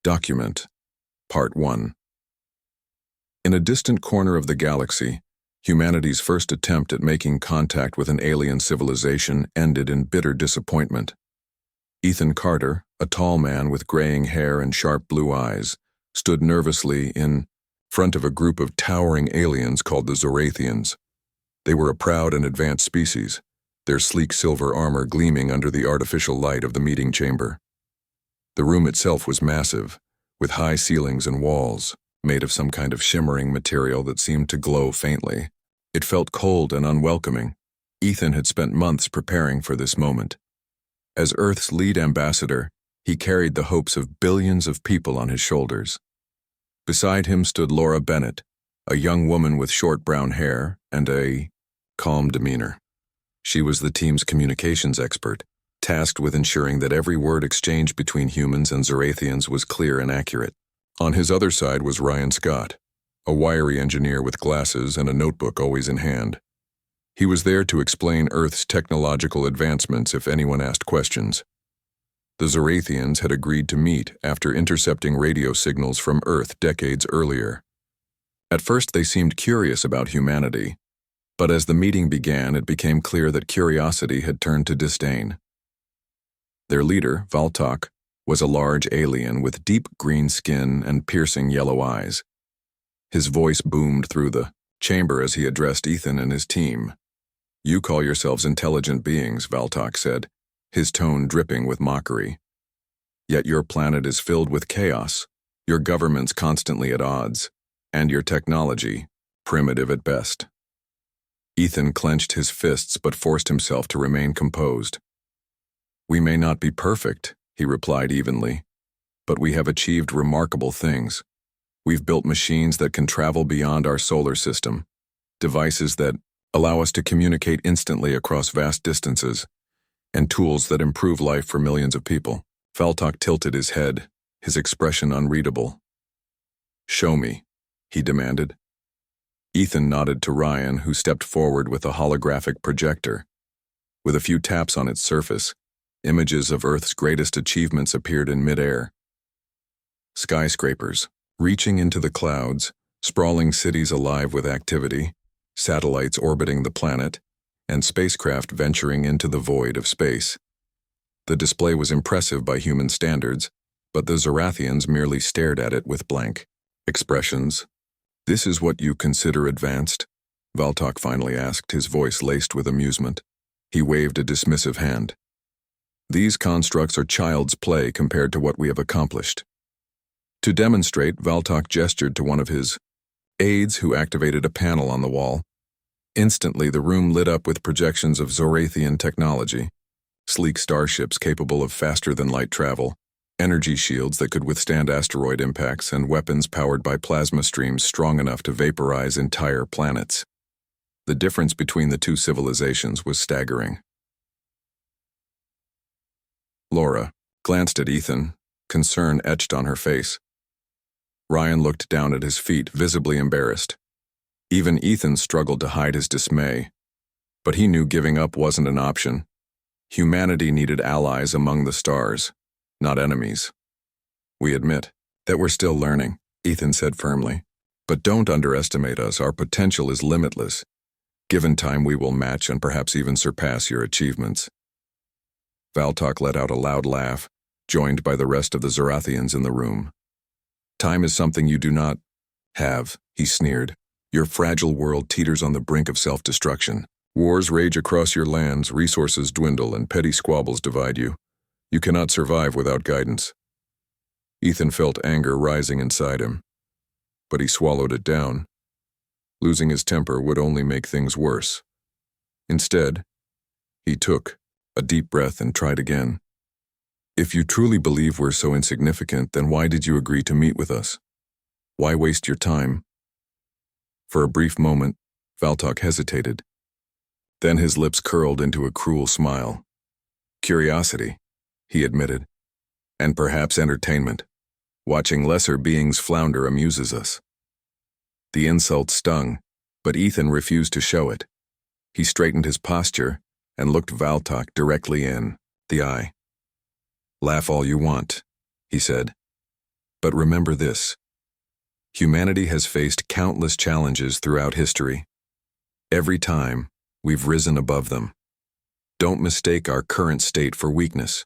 Document. Part 1. In a distant corner of the galaxy, humanity's first attempt at making contact with an alien civilization ended in bitter disappointment. Ethan Carter, a tall man with graying hair and sharp blue eyes, stood nervously in front of a group of towering aliens called the Zorathians. They were a proud and advanced species, their sleek silver armor gleaming under the artificial light of the meeting chamber. The room itself was massive, with high ceilings and walls, made of some kind of shimmering material that seemed to glow faintly. It felt cold and unwelcoming. Ethan had spent months preparing for this moment. As Earth's lead ambassador, he carried the hopes of billions of people on his shoulders. Beside him stood Laura Bennett, a young woman with short brown hair and a calm demeanor. She was the team's communications expert, tasked with ensuring that every word exchanged between humans and Zorathians was clear and accurate. On his other side was Ryan Scott, a wiry engineer with glasses and a notebook always in hand. He was there to explain Earth's technological advancements if anyone asked questions. The Zorathians had agreed to meet after intercepting radio signals from Earth decades earlier. At first they seemed curious about humanity, but as the meeting began it became clear that curiosity had turned to disdain. Their leader, Valtok, was a large alien with deep green skin and piercing yellow eyes. His voice boomed through the chamber as he addressed Ethan and his team. "You call yourselves intelligent beings," Valtok said, his tone dripping with mockery. "Yet your planet is filled with chaos, your government's constantly at odds, and your technology, primitive at best." Ethan clenched his fists but forced himself to remain composed. "We may not be perfect," he replied evenly, "but we have achieved remarkable things. We've built machines that can travel beyond our solar system, devices that allow us to communicate instantly across vast distances, and tools that improve life for millions of people." Valtok tilted his head, his expression unreadable. "Show me," he demanded. Ethan nodded to Ryan, who stepped forward with a holographic projector. With a few taps on its surface, images of Earth's greatest achievements appeared in midair. Skyscrapers, reaching into the clouds, sprawling cities alive with activity, satellites orbiting the planet, and spacecraft venturing into the void of space. The display was impressive by human standards, but the Zorathians merely stared at it with blank expressions. "This is what you consider advanced?" Valtok finally asked, his voice laced with amusement. He waved a dismissive hand. "These constructs are child's play compared to what we have accomplished." To demonstrate, Valtok gestured to one of his aides who activated a panel on the wall. Instantly, the room lit up with projections of Zorathian technology, sleek starships capable of faster-than-light travel, energy shields that could withstand asteroid impacts, and weapons powered by plasma streams strong enough to vaporize entire planets. The difference between the two civilizations was staggering. Laura glanced at Ethan, concern etched on her face. Ryan looked down at his feet, visibly embarrassed. Even Ethan struggled to hide his dismay, but he knew giving up wasn't an option. Humanity needed allies among the stars, not enemies. "We admit that we're still learning," Ethan said firmly. "But don't underestimate us. Our potential is limitless. Given time, we will match and perhaps even surpass your achievements." Valtok let out a loud laugh, joined by the rest of the Zorathians in the room. "Time is something you do not have," he sneered. "Your fragile world teeters on the brink of self-destruction. Wars rage across your lands, resources dwindle, and petty squabbles divide you. You cannot survive without guidance." Ethan felt anger rising inside him, but he swallowed it down. Losing his temper would only make things worse. Instead, he took a deep breath and tried again. "If you truly believe we're so insignificant, then why did you agree to meet with us? Why waste your time?" For a brief moment, Valtok hesitated. Then his lips curled into a cruel smile. "Curiosity," he admitted, "and perhaps entertainment. Watching lesser beings flounder amuses us." The insult stung, but Ethan refused to show it. He straightened his posture and looked Valtok directly in the eye. "Laugh all you want," he said. But remember this. Humanity has faced countless challenges throughout history. Every time, we've risen above them. Don't mistake our current state for weakness.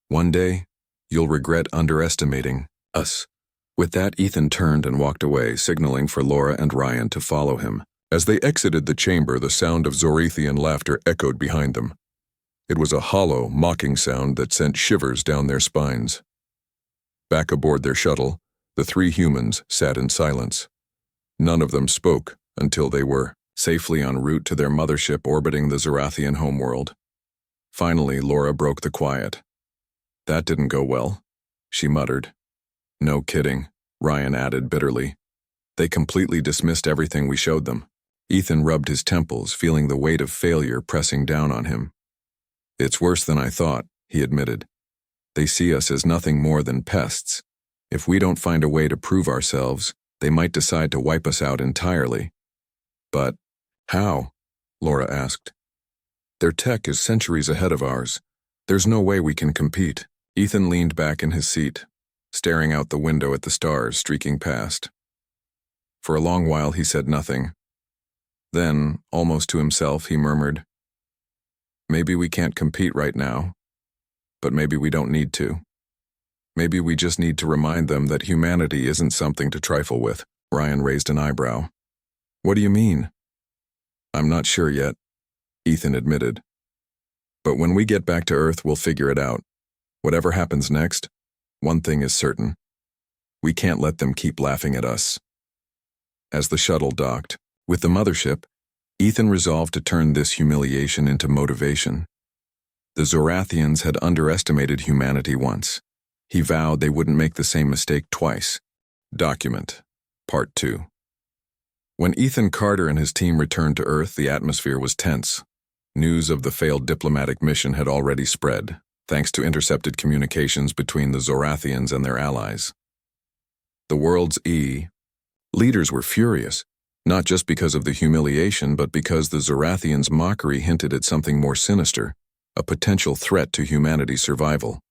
One day, you'll regret underestimating us. With that, Ethan turned and walked away, signaling for Laura and Ryan to follow him. As they exited the chamber, the sound of Zorathian laughter echoed behind them. It was a hollow, mocking sound that sent shivers down their spines. Back aboard their shuttle, the three humans sat in silence. None of them spoke until they were safely en route to their mothership orbiting the Zorathian homeworld. Finally, Laura broke the quiet. "That didn't go well," she muttered. "No kidding," Ryan added bitterly. "They completely dismissed everything we showed them." Ethan rubbed his temples, feeling the weight of failure pressing down on him. "It's worse than I thought," he admitted. "They see us as nothing more than pests. If we don't find a way to prove ourselves, they might decide to wipe us out entirely." "But how?" Laura asked. "Their tech is centuries ahead of ours. There's no way we can compete." Ethan leaned back in his seat, staring out the window at the stars streaking past. For a long while he said nothing. Then, almost to himself, he murmured, "Maybe we can't compete right now, but maybe we don't need to. Maybe we just need to remind them that humanity isn't something to trifle with." Ryan raised an eyebrow. "What do you mean?" "I'm not sure yet," Ethan admitted. "But when we get back to Earth, we'll figure it out. Whatever happens next, one thing is certain. We can't let them keep laughing at us." As the shuttle docked with the mothership, Ethan resolved to turn this humiliation into motivation. The Zorathians had underestimated humanity once. He vowed they wouldn't make the same mistake twice. Document, Part 2. When Ethan Carter and his team returned to Earth, the atmosphere was tense. News of the failed diplomatic mission had already spread, thanks to intercepted communications between the Zorathians and their allies. The world's leaders were furious, not just because of the humiliation, but because the Zorathians' mockery hinted at something more sinister, a potential threat to humanity's survival.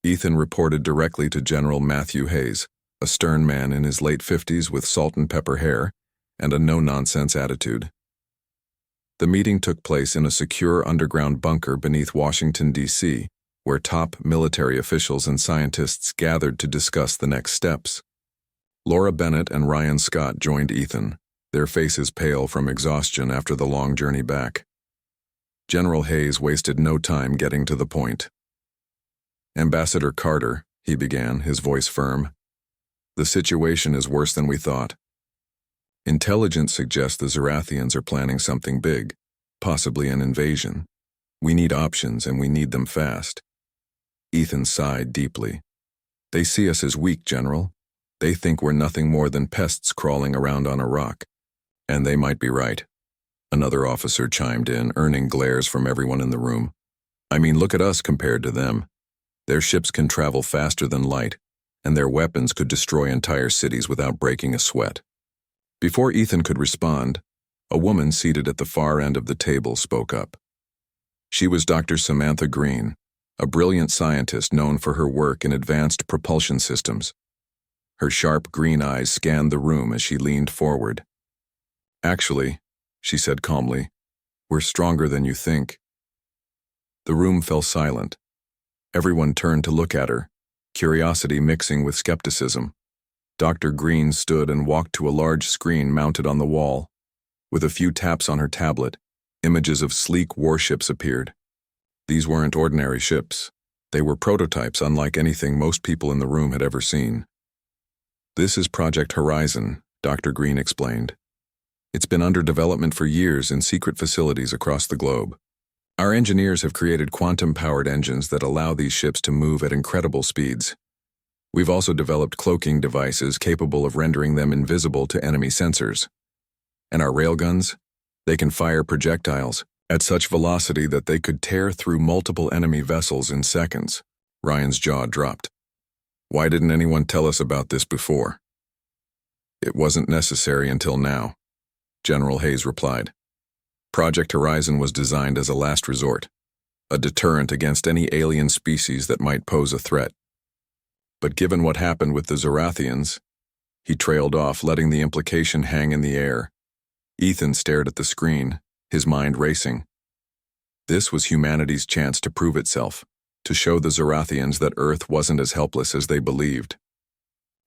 Ethan reported directly to General Matthew Hayes, a stern man in his late 50s with salt and pepper hair and a no-nonsense attitude. The meeting took place in a secure underground bunker beneath Washington, D.C., where top military officials and scientists gathered to discuss the next steps. Laura Bennett and Ryan Scott joined Ethan, their faces pale from exhaustion after the long journey back. General Hayes wasted no time getting to the point. "Ambassador Carter," he began, his voice firm, "the situation is worse than we thought. Intelligence suggests the Zorathians are planning something big, possibly an invasion. We need options, and we need them fast." Ethan sighed deeply. "They see us as weak, General. They think we're nothing more than pests crawling around on a rock. And they might be right." Another officer chimed in, earning glares from everyone in the room. "I mean, look at us compared to them. Their ships can travel faster than light, and their weapons could destroy entire cities without breaking a sweat." Before Ethan could respond, a woman seated at the far end of the table spoke up. She was Dr. Samantha Green, a brilliant scientist known for her work in advanced propulsion systems. Her sharp green eyes scanned the room as she leaned forward. "Actually," she said calmly, "we're stronger than you think." The room fell silent. Everyone turned to look at her, curiosity mixing with skepticism. Dr. Green stood and walked to a large screen mounted on the wall. With a few taps on her tablet, images of sleek warships appeared. These weren't ordinary ships. They were prototypes unlike anything most people in the room had ever seen. "This is Project Horizon," Dr. Green explained. "It's been under development for years in secret facilities across the globe. Our engineers have created quantum-powered engines that allow these ships to move at incredible speeds. We've also developed cloaking devices capable of rendering them invisible to enemy sensors. And our railguns? They can fire projectiles at such velocity that they could tear through multiple enemy vessels in seconds." Ryan's jaw dropped. "Why didn't anyone tell us about this before?" "It wasn't necessary until now," General Hayes replied. "Project Horizon was designed as a last resort, a deterrent against any alien species that might pose a threat. But given what happened with the Zorathians, he trailed off, letting the implication hang in the air. Ethan stared at the screen, his mind racing. This was humanity's chance to prove itself, to show the Zorathians that Earth wasn't as helpless as they believed.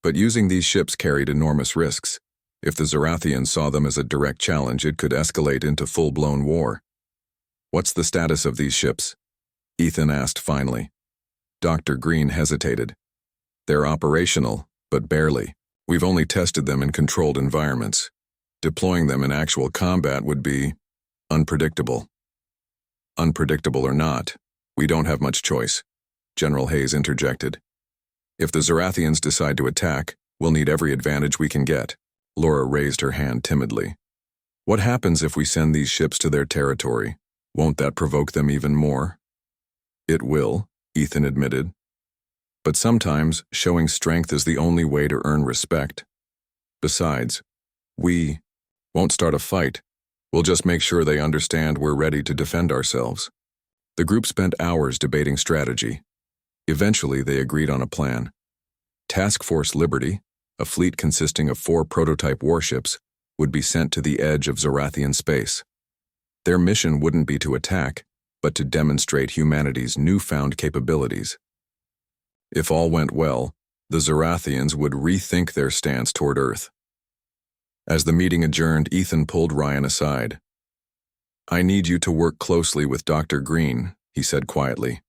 But using these ships carried enormous risks. If the Zorathians saw them as a direct challenge, it could escalate into full-blown war. "What's the status of these ships?" Ethan asked finally. Dr. Green hesitated. "They're operational, but barely. We've only tested them in controlled environments. Deploying them in actual combat would be unpredictable." "Unpredictable or not, we don't have much choice," General Hayes interjected. "If the Zorathians decide to attack, we'll need every advantage we can get." Laura raised her hand timidly. "What happens if we send these ships to their territory? Won't that provoke them even more?" "It will," Ethan admitted. "But sometimes showing strength is the only way to earn respect. Besides, we won't start a fight. We'll just make sure they understand we're ready to defend ourselves." The group spent hours debating strategy. Eventually, they agreed on a plan. Task Force Liberty, a fleet consisting of 4 prototype warships, would be sent to the edge of Zorathian space. Their mission wouldn't be to attack, but to demonstrate humanity's newfound capabilities. If all went well, the Zorathians would rethink their stance toward Earth. As the meeting adjourned, Ethan pulled Ryan aside. "I need you to work closely with Dr. Green," he said quietly.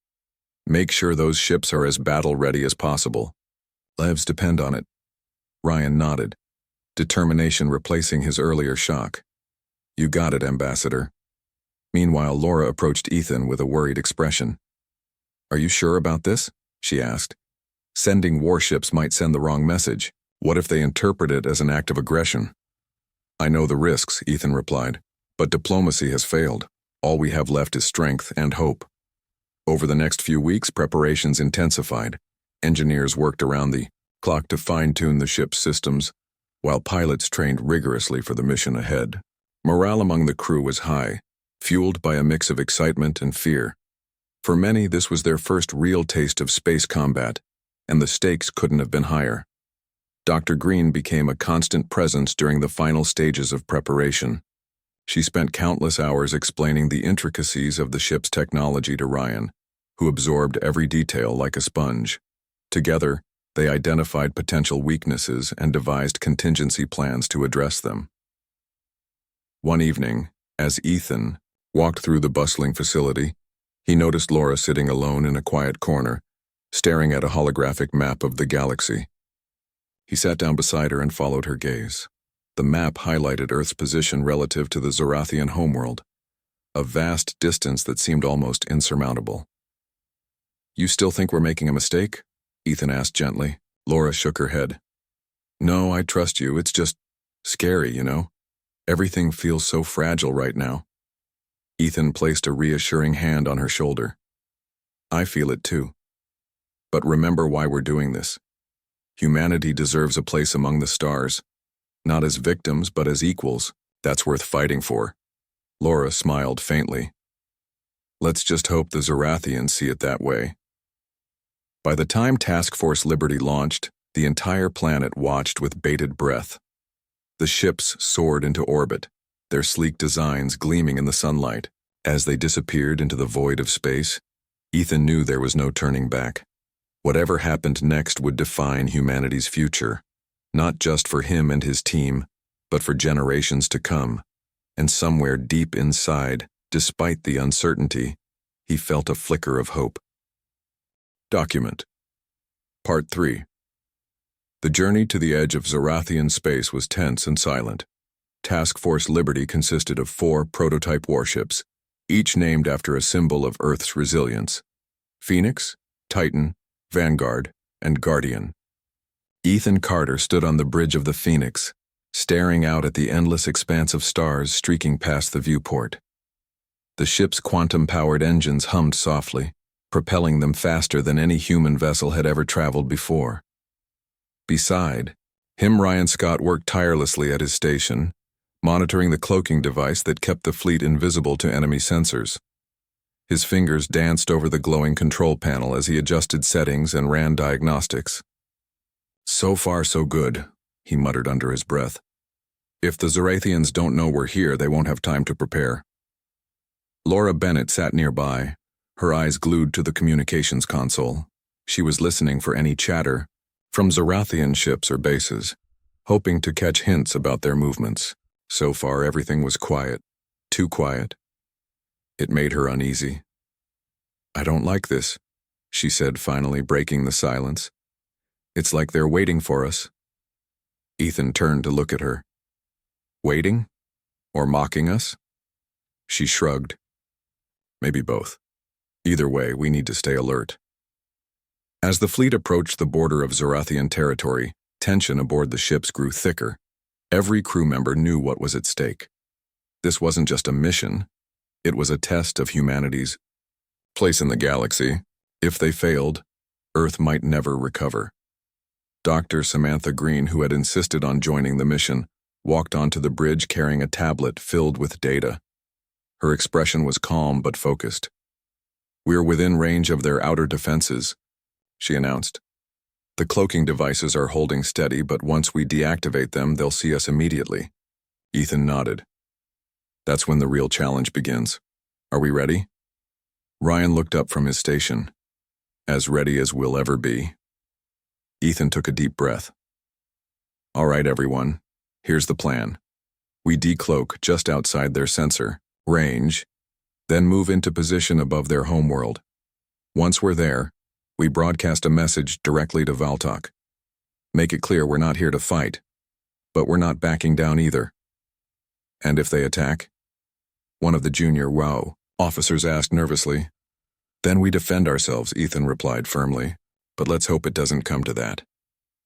"Make sure those ships are as battle-ready as possible. Lives depend on it." Ryan nodded, determination replacing his earlier shock. "You got it, Ambassador." Meanwhile, Laura approached Ethan with a worried expression. "Are you sure about this?" she asked. "Sending warships might send the wrong message. What if they interpret it as an act of aggression?" "I know the risks," Ethan replied, "but diplomacy has failed. All we have left is strength and hope." Over the next few weeks, preparations intensified. Engineers worked around the clock to fine-tune the ship's systems, while pilots trained rigorously for the mission ahead. Morale among the crew was high, fueled by a mix of excitement and fear. For many, this was their first real taste of space combat, and the stakes couldn't have been higher. Dr. Green became a constant presence during the final stages of preparation. She spent countless hours explaining the intricacies of the ship's technology to Ryan, who absorbed every detail like a sponge. Together, they identified potential weaknesses and devised contingency plans to address them. One evening, as Ethan walked through the bustling facility, he noticed Laura sitting alone in a quiet corner, staring at a holographic map of the galaxy. He sat down beside her and followed her gaze. The map highlighted Earth's position relative to the Zorathian homeworld, a vast distance that seemed almost insurmountable. "You still think we're making a mistake?" Ethan asked gently. Laura shook her head. "No, I trust you. It's just scary, you know? Everything feels so fragile right now." Ethan placed a reassuring hand on her shoulder. "I feel it too. But remember why we're doing this. Humanity deserves a place among the stars. Not as victims, but as equals. That's worth fighting for." Laura smiled faintly. "Let's just hope the Zorathians see it that way." By the time Task Force Liberty launched, the entire planet watched with bated breath. The ships soared into orbit, their sleek designs gleaming in the sunlight. As they disappeared into the void of space, Ethan knew there was no turning back. Whatever happened next would define humanity's future, not just for him and his team, but for generations to come. And somewhere deep inside, despite the uncertainty, he felt a flicker of hope. Document. Part 3. The journey to the edge of Zorathian space was tense and silent. Task Force Liberty consisted of 4 prototype warships, each named after a symbol of Earth's resilience: Phoenix, Titan, Vanguard, and Guardian. Ethan Carter stood on the bridge of the Phoenix, staring out at the endless expanse of stars streaking past the viewport. The ship's quantum-powered engines hummed softly, propelling them faster than any human vessel had ever traveled before. Beside him, Ryan Scott worked tirelessly at his station, monitoring the cloaking device that kept the fleet invisible to enemy sensors. His fingers danced over the glowing control panel as he adjusted settings and ran diagnostics. So far, so good, he muttered under his breath. If the Zorathians don't know we're here, they won't have time to prepare. Laura Bennett sat nearby, her eyes glued to the communications console. She was listening for any chatter from Zorathian ships or bases, hoping to catch hints about their movements. So far, everything was quiet. Too quiet. It made her uneasy. I don't like this, she said, finally breaking the silence. It's like they're waiting for us. Ethan turned to look at her. Waiting? Or mocking us? She shrugged. Maybe both. Either way, we need to stay alert. As the fleet approached the border of Zorathian territory, tension aboard the ships grew thicker. Every crew member knew what was at stake. This wasn't just a mission. It was a test of humanity's place in the galaxy. If they failed, Earth might never recover. Dr. Samantha Green, who had insisted on joining the mission, walked onto the bridge carrying a tablet filled with data. Her expression was calm but focused. We're within range of their outer defenses, she announced. The cloaking devices are holding steady, but once we deactivate them, they'll see us immediately. Ethan nodded. That's when the real challenge begins. Are we ready? Ryan looked up from his station. As ready as we'll ever be. Ethan took a deep breath. All right, everyone. Here's the plan. We decloak just outside their sensor range, then move into position above their homeworld. Once we're there, we broadcast a message directly to Valtok. Make it clear we're not here to fight, but we're not backing down either. And if they attack? One of the junior WoW officers asked nervously. Then we defend ourselves, Ethan replied firmly, but let's hope it doesn't come to that.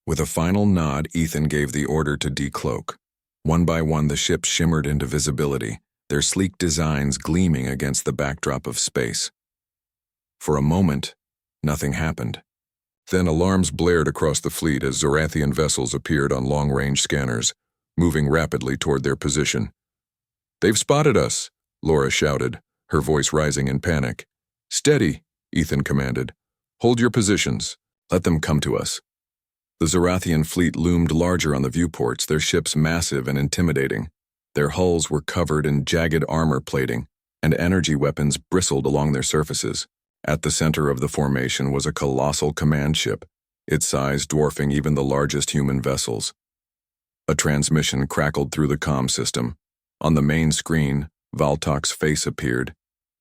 With a final nod, Ethan gave the order to decloak. One by one, the ships shimmered into visibility, their sleek designs gleaming against the backdrop of space. For a moment, nothing happened. Then alarms blared across the fleet as Zorathian vessels appeared on long-range scanners, moving rapidly toward their position. They've spotted us, Laura shouted, her voice rising in panic. Steady, Ethan commanded. Hold your positions. Let them come to us. The Zorathian fleet loomed larger on the viewports, their ships massive and intimidating. Their hulls were covered in jagged armor plating, and energy weapons bristled along their surfaces. At the center of the formation was a colossal command ship, its size dwarfing even the largest human vessels. A transmission crackled through the comm system. On the main screen, Valtok's face appeared,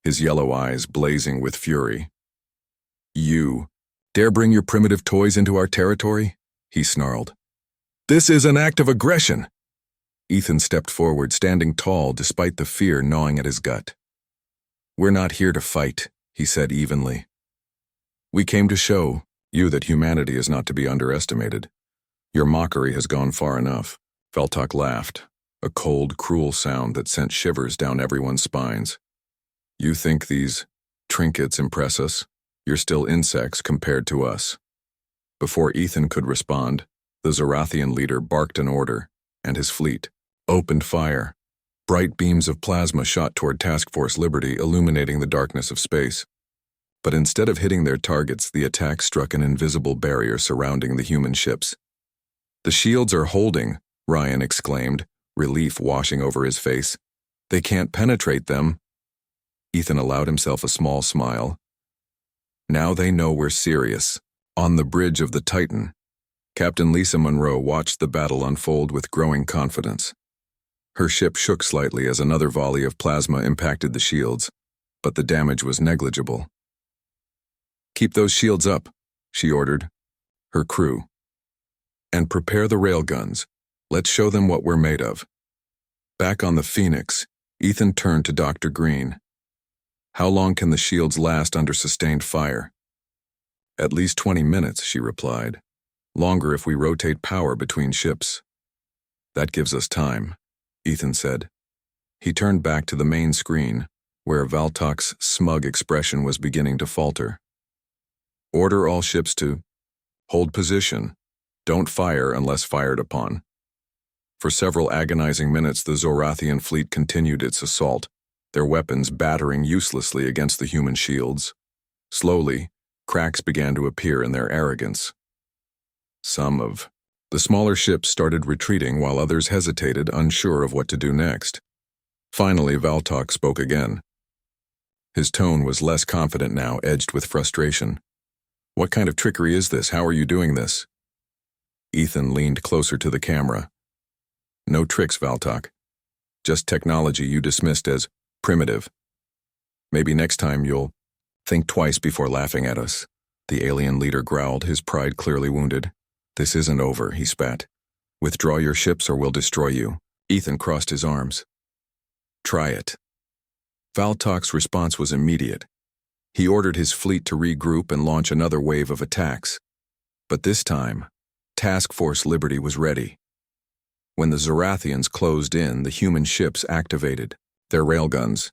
his yellow eyes blazing with fury. You dare bring your primitive toys into our territory? He snarled. This is an act of aggression. Ethan stepped forward, standing tall despite the fear gnawing at his gut. We're not here to fight, he said evenly. We came to show you that humanity is not to be underestimated. Your mockery has gone far enough. Valtok laughed, a cold, cruel sound that sent shivers down everyone's spines. You think these trinkets impress us? You're still insects compared to us. Before Ethan could respond, the Zorathian leader barked an order, and his fleet opened fire. Bright beams of plasma shot toward Task Force Liberty, illuminating the darkness of space. But instead of hitting their targets, the attack struck an invisible barrier surrounding the human ships. The shields are holding, Ryan exclaimed, relief washing over his face. They can't penetrate them. Ethan allowed himself a small smile. Now they know we're serious. On the bridge of the Titan, Captain Lisa Monroe watched the battle unfold with growing confidence. Her ship shook slightly as another volley of plasma impacted the shields, but the damage was negligible. Keep those shields up, she ordered. Her crew. And prepare the railguns. Let's show them what we're made of. Back on the Phoenix, Ethan turned to Dr. Green. How long can the shields last under sustained fire? At least 20 minutes, she replied. Longer if we rotate power between ships. That gives us time, Ethan said. He turned back to the main screen, where Valtok's smug expression was beginning to falter. Order all ships to hold position. Don't fire unless fired upon. For several agonizing minutes, the Zorathian fleet continued its assault, their weapons battering uselessly against the human shields. Slowly, cracks began to appear in their arrogance. Some of The smaller ships started retreating while others hesitated, unsure of what to do next. Finally, Valtok spoke again. His tone was less confident now, edged with frustration. "What kind of trickery is this? How are you doing this?" Ethan leaned closer to the camera. "No tricks, Valtok. Just technology you dismissed as primitive. Maybe next time you'll think twice before laughing at us." The alien leader growled, his pride clearly wounded. "This isn't over," he spat. "Withdraw your ships or we'll destroy you." Ethan crossed his arms. "Try it." Valtok's response was immediate. He ordered his fleet to regroup and launch another wave of attacks. But this time, Task Force Liberty was ready. When the Zorathians closed in, the human ships activated their railguns.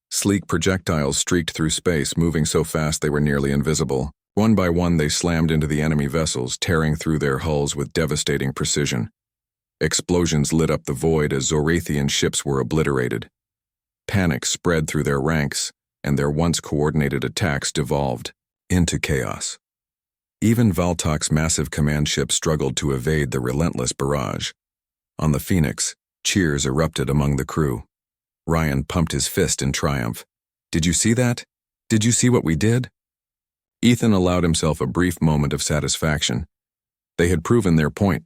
Sleek projectiles streaked through space, moving so fast they were nearly invisible. One by one, they slammed into the enemy vessels, tearing through their hulls with devastating precision. Explosions lit up the void as Zorathian ships were obliterated. Panic spread through their ranks, and their once coordinated attacks devolved into chaos. Even Valtok's massive command ship struggled to evade the relentless barrage. On the Phoenix, cheers erupted among the crew. Ryan pumped his fist in triumph. "Did you see that? Did you see what we did?" Ethan allowed himself a brief moment of satisfaction. They had proven their point.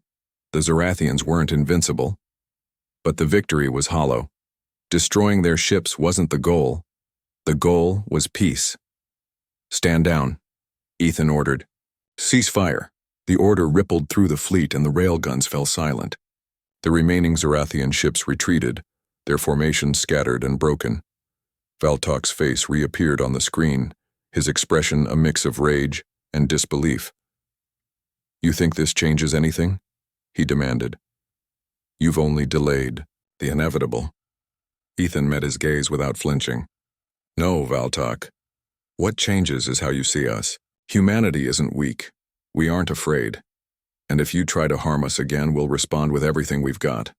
The Zorathians weren't invincible. But the victory was hollow. Destroying their ships wasn't the goal. The goal was peace. "Stand down," Ethan ordered. "Cease fire." The order rippled through the fleet and the railguns fell silent. The remaining Zorathian ships retreated, their formations scattered and broken. Valtok's face reappeared on the screen, his expression a mix of rage and disbelief. "You think this changes anything?" he demanded. "You've only delayed the inevitable." Ethan met his gaze without flinching. "No, Valtok. What changes is how you see us. Humanity isn't weak. We aren't afraid. And if you try to harm us again, we'll respond with everything we've got."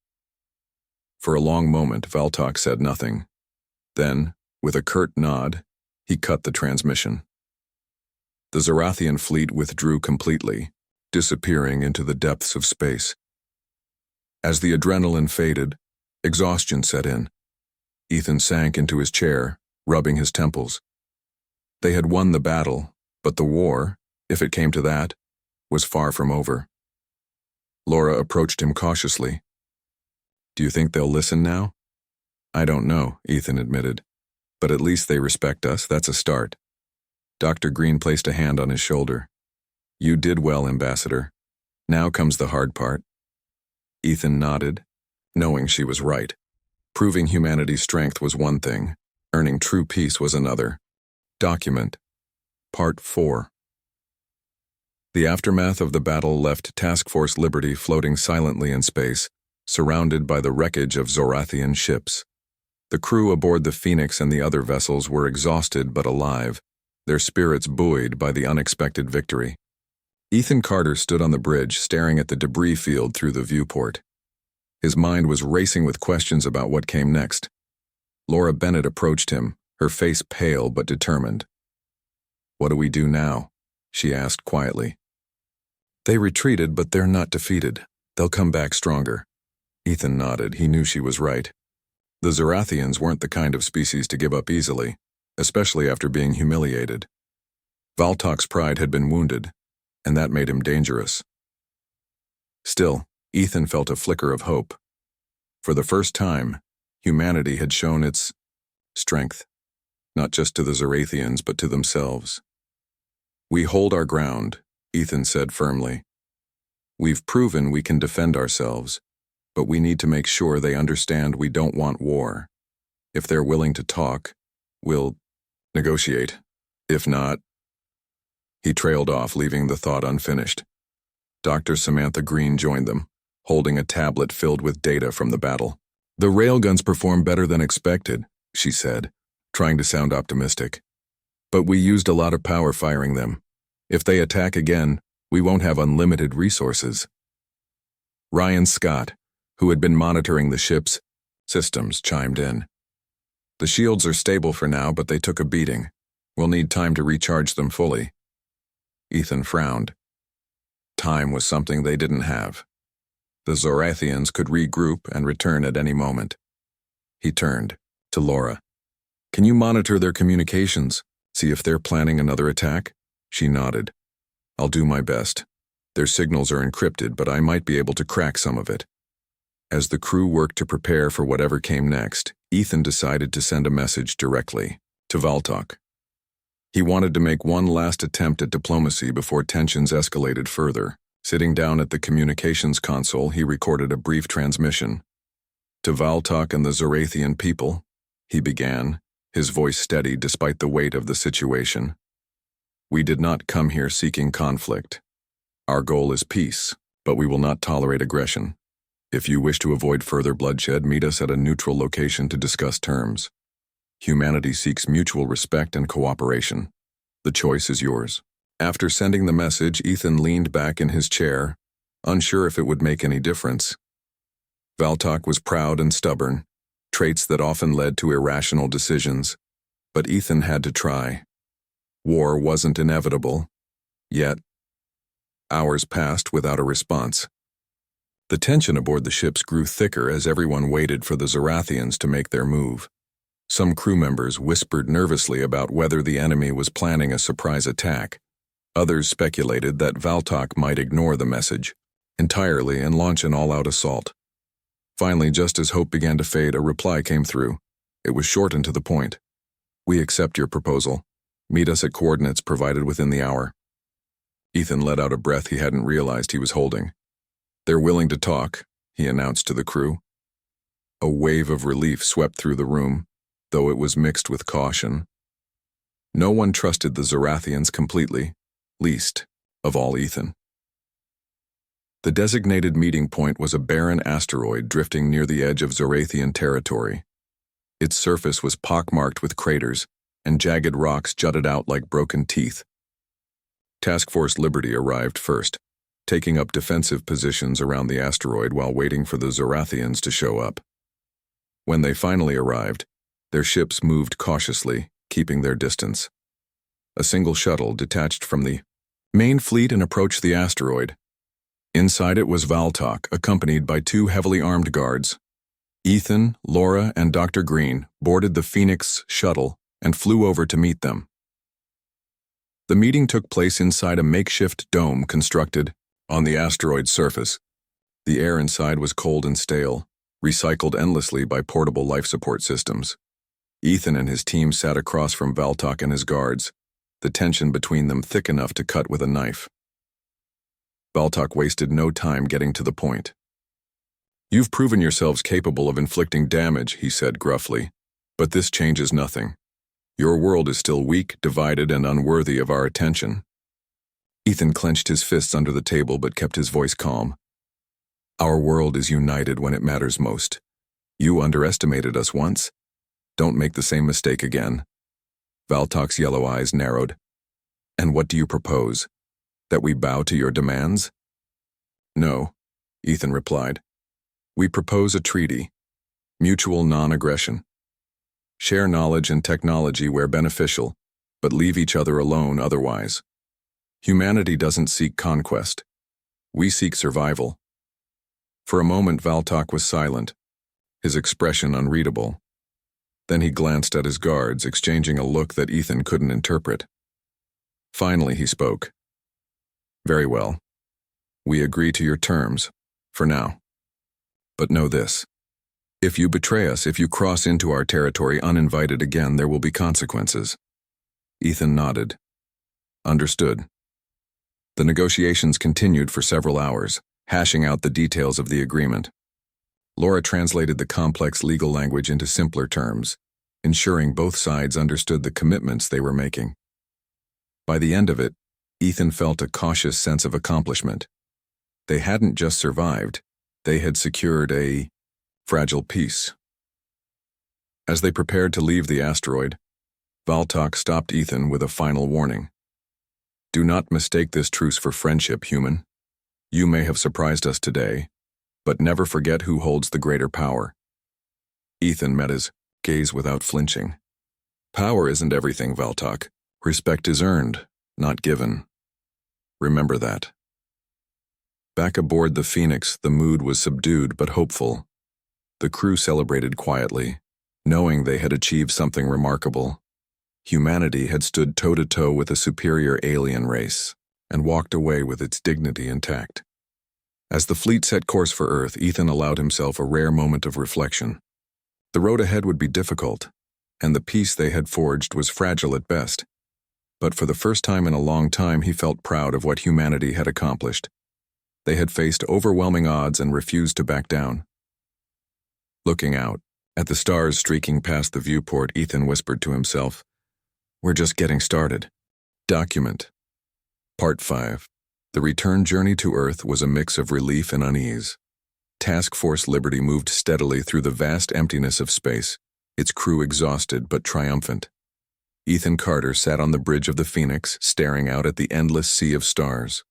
For a long moment, Valtok said nothing. Then, with a curt nod, he cut the transmission. The Zorathian fleet withdrew completely, disappearing into the depths of space. As the adrenaline faded, exhaustion set in. Ethan sank into his chair, rubbing his temples. They had won the battle, but the war, if it came to that, was far from over. Laura approached him cautiously. "Do you think they'll listen now?" "I don't know," Ethan admitted. "But at least they respect us. That's a start." Dr. Green placed a hand on his shoulder. "You did well, Ambassador. Now comes the hard part." Ethan nodded, knowing she was right. Proving humanity's strength was one thing. Earning true peace was another. Document. Part 4. The aftermath of the battle left Task Force Liberty floating silently in space, surrounded by the wreckage of Zorathian ships. The crew aboard the Phoenix and the other vessels were exhausted but alive, their spirits buoyed by the unexpected victory. Ethan Carter stood on the bridge, staring at the debris field through the viewport. His mind was racing with questions about what came next. Laura Bennett approached him, her face pale but determined. "What do we do now?" she asked quietly. "They retreated, but they're not defeated. They'll come back stronger." Ethan nodded. He knew she was right. The Zorathians weren't the kind of species to give up easily, especially after being humiliated. Valtok's pride had been wounded, and that made him dangerous. Still, Ethan felt a flicker of hope. For the first time, humanity had shown its strength, not just to the Zorathians, but to themselves. "We hold our ground," Ethan said firmly. "We've proven we can defend ourselves, but we need to make sure they understand we don't want war. If they're willing to talk, we'll negotiate. If not..." He trailed off, leaving the thought unfinished. Dr. Samantha Green joined them, holding a tablet filled with data from the battle. "The railguns performed better than expected," she said, trying to sound optimistic. "But we used a lot of power firing them. If they attack again, we won't have unlimited resources." Ryan Scott, who had been monitoring the ship's systems, chimed in. "The shields are stable for now, but they took a beating. We'll need time to recharge them fully." Ethan frowned. Time was something they didn't have. The Zorathians could regroup and return at any moment. He turned to Laura. "Can you monitor their communications? See if they're planning another attack?" She nodded. "I'll do my best. Their signals are encrypted, but I might be able to crack some of it." As the crew worked to prepare for whatever came next, Ethan decided to send a message directly to Valtok. He wanted to make one last attempt at diplomacy before tensions escalated further. Sitting down at the communications console, he recorded a brief transmission. "To Valtok and the Zorathian people," he began, his voice steady despite the weight of the situation. "We did not come here seeking conflict. Our goal is peace, but we will not tolerate aggression. If you wish to avoid further bloodshed, meet us at a neutral location to discuss terms. Humanity seeks mutual respect and cooperation. The choice is yours." After sending the message, Ethan leaned back in his chair, unsure if it would make any difference. Valtok was proud and stubborn, traits that often led to irrational decisions, but Ethan had to try. War wasn't inevitable, yet. Hours passed without a response. The tension aboard the ships grew thicker as everyone waited for the Zorathians to make their move. Some crew members whispered nervously about whether the enemy was planning a surprise attack. Others speculated that Valtok might ignore the message entirely and launch an all-out assault. Finally, just as hope began to fade, a reply came through. It was short and to the point. "We accept your proposal. Meet us at coordinates provided within the hour." Ethan let out a breath he hadn't realized he was holding. "They're willing to talk," he announced to the crew. A wave of relief swept through the room, though it was mixed with caution. No one trusted the Zorathians completely, least of all Ethan. The designated meeting point was a barren asteroid drifting near the edge of Zorathian territory. Its surface was pockmarked with craters, and jagged rocks jutted out like broken teeth. Task Force Liberty arrived first, taking up defensive positions around the asteroid while waiting for the Zorathians to show up. When they finally arrived, their ships moved cautiously, keeping their distance. A single shuttle detached from the main fleet and approached the asteroid. Inside it was Valtok, accompanied by two heavily armed guards. Ethan, Laura, and Dr. Green boarded the Phoenix shuttle and flew over to meet them. The meeting took place inside a makeshift dome constructed on the asteroid's surface. The air inside was cold and stale, recycled endlessly by portable life support systems. Ethan and his team sat across from Valtok and his guards, the tension between them thick enough to cut with a knife. Valtok wasted no time getting to the point. "You've proven yourselves capable of inflicting damage," he said gruffly, "but this changes nothing. Your world is still weak, divided, and unworthy of our attention." Ethan clenched his fists under the table but kept his voice calm. "Our world is united when it matters most. You underestimated us once. Don't make the same mistake again." Valtok's yellow eyes narrowed. "And what do you propose? That we bow to your demands?" "No," Ethan replied. "We propose a treaty. Mutual non-aggression. Share knowledge and technology where beneficial, but leave each other alone otherwise. Humanity doesn't seek conquest. We seek survival." For a moment Valtok was silent, his expression unreadable. Then he glanced at his guards, exchanging a look that Ethan couldn't interpret. Finally he spoke. "Very well. We agree to your terms, for now. But know this. If you betray us, if you cross into our territory uninvited again, there will be consequences." Ethan nodded. "Understood." The negotiations continued for several hours, hashing out the details of the agreement. Laura translated the complex legal language into simpler terms, ensuring both sides understood the commitments they were making. By the end of it, Ethan felt a cautious sense of accomplishment. They hadn't just survived, they had secured a fragile peace. As they prepared to leave the asteroid, Valtok stopped Ethan with a final warning. "Do not mistake this truce for friendship, human. You may have surprised us today, but never forget who holds the greater power." Ethan met his gaze without flinching. "Power isn't everything, Valtok. Respect is earned, not given. Remember that." Back aboard the Phoenix, the mood was subdued but hopeful. The crew celebrated quietly, knowing they had achieved something remarkable. Humanity had stood toe-to-toe with a superior alien race, and walked away with its dignity intact. As the fleet set course for Earth, Ethan allowed himself a rare moment of reflection. The road ahead would be difficult, and the peace they had forged was fragile at best. But for the first time in a long time, he felt proud of what humanity had accomplished. They had faced overwhelming odds and refused to back down. Looking out, at the stars streaking past the viewport, Ethan whispered to himself, "We're just getting started." Document. Part 5. The return journey to Earth was a mix of relief and unease. Task Force Liberty moved steadily through the vast emptiness of space, its crew exhausted but triumphant. Ethan Carter sat on the bridge of the Phoenix, staring out at the endless sea of stars.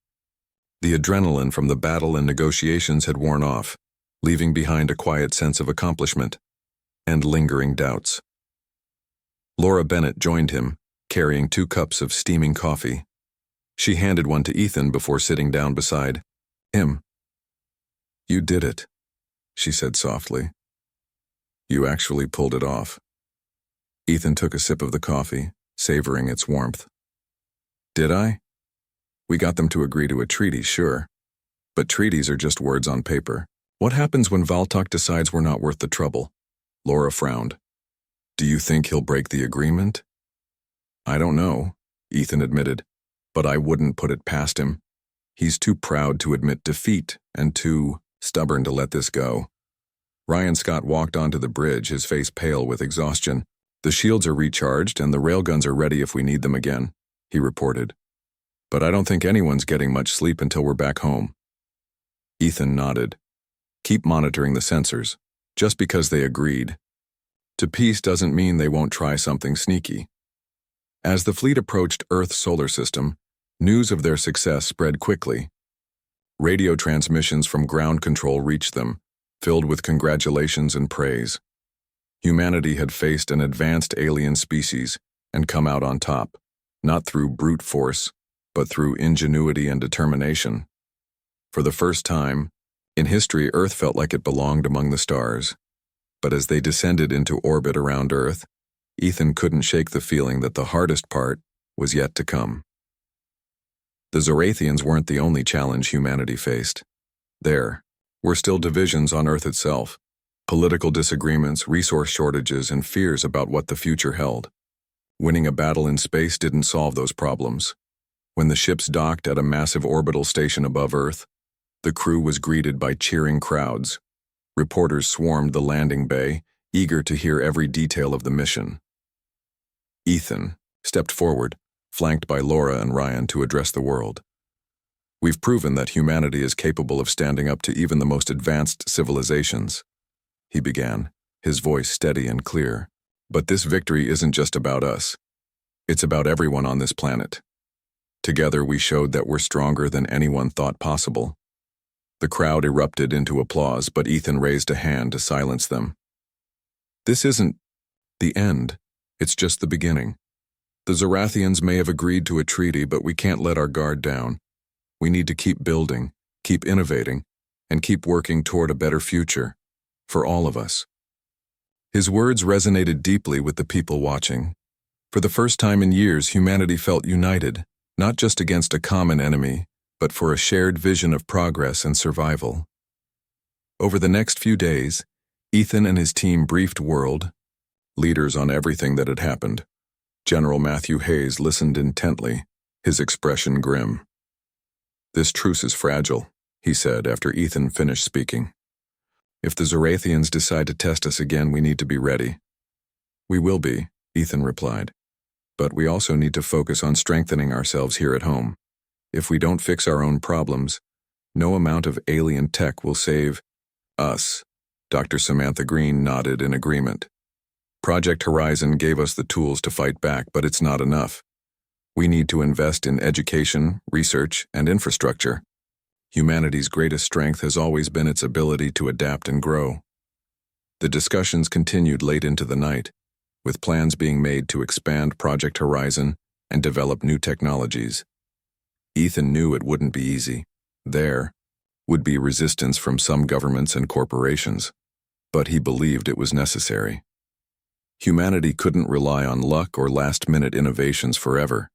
The adrenaline from the battle and negotiations had worn off, leaving behind a quiet sense of accomplishment and lingering doubts. Laura Bennett joined him, carrying 2 cups of steaming coffee. She handed one to Ethan before sitting down beside him. "You did it," she said softly. "You actually pulled it off." Ethan took a sip of the coffee, savoring its warmth. "Did I? We got them to agree to a treaty, sure. But treaties are just words on paper. What happens when Valtok decides we're not worth the trouble?" Laura frowned. "Do you think he'll break the agreement?" "I don't know," Ethan admitted, "but I wouldn't put it past him. He's too proud to admit defeat and too stubborn to let this go." Ryan Scott walked onto the bridge, his face pale with exhaustion. "The shields are recharged and the railguns are ready if we need them again," he reported. "But I don't think anyone's getting much sleep until we're back home." Ethan nodded. "Keep monitoring the sensors. Just because they agreed to peace doesn't mean they won't try something sneaky." As the fleet approached Earth's solar system, news of their success spread quickly. Radio transmissions from ground control reached them, filled with congratulations and praise. Humanity had faced an advanced alien species and come out on top, not through brute force, but through ingenuity and determination. For the first time in history, Earth felt like it belonged among the stars. But as they descended into orbit around Earth, Ethan couldn't shake the feeling that the hardest part was yet to come. The Zorathians weren't the only challenge humanity faced. There were still divisions on Earth itself, political disagreements, resource shortages, and fears about what the future held. Winning a battle in space didn't solve those problems. When the ships docked at a massive orbital station above Earth, the crew was greeted by cheering crowds. Reporters swarmed the landing bay, eager to hear every detail of the mission. Ethan stepped forward, flanked by Laura and Ryan, to address the world. "We've proven that humanity is capable of standing up to even the most advanced civilizations," he began, his voice steady and clear. "But this victory isn't just about us. It's about everyone on this planet. Together we showed that we're stronger than anyone thought possible." The crowd erupted into applause, but Ethan raised a hand to silence them. "This isn't the end. It's just the beginning. The Zorathians may have agreed to a treaty, but we can't let our guard down. We need to keep building, keep innovating, and keep working toward a better future for all of us." His words resonated deeply with the people watching. For the first time in years, humanity felt united, not just against a common enemy, but for a shared vision of progress and survival. Over the next few days, Ethan and his team briefed world leaders on everything that had happened. General Matthew Hayes listened intently, his expression grim. "This truce is fragile," he said after Ethan finished speaking. "If the Zorathians decide to test us again, we need to be ready." "We will be," Ethan replied. "But we also need to focus on strengthening ourselves here at home. If we don't fix our own problems, no amount of alien tech will save us." Dr. Samantha Green nodded in agreement. "Project Horizon gave us the tools to fight back, but it's not enough. We need to invest in education, research, and infrastructure. Humanity's greatest strength has always been its ability to adapt and grow." The discussions continued late into the night, with plans being made to expand Project Horizon and develop new technologies. Ethan knew it wouldn't be easy. There, would be resistance from some governments and corporations, but he believed it was necessary. Humanity couldn't rely on luck or last-minute innovations forever.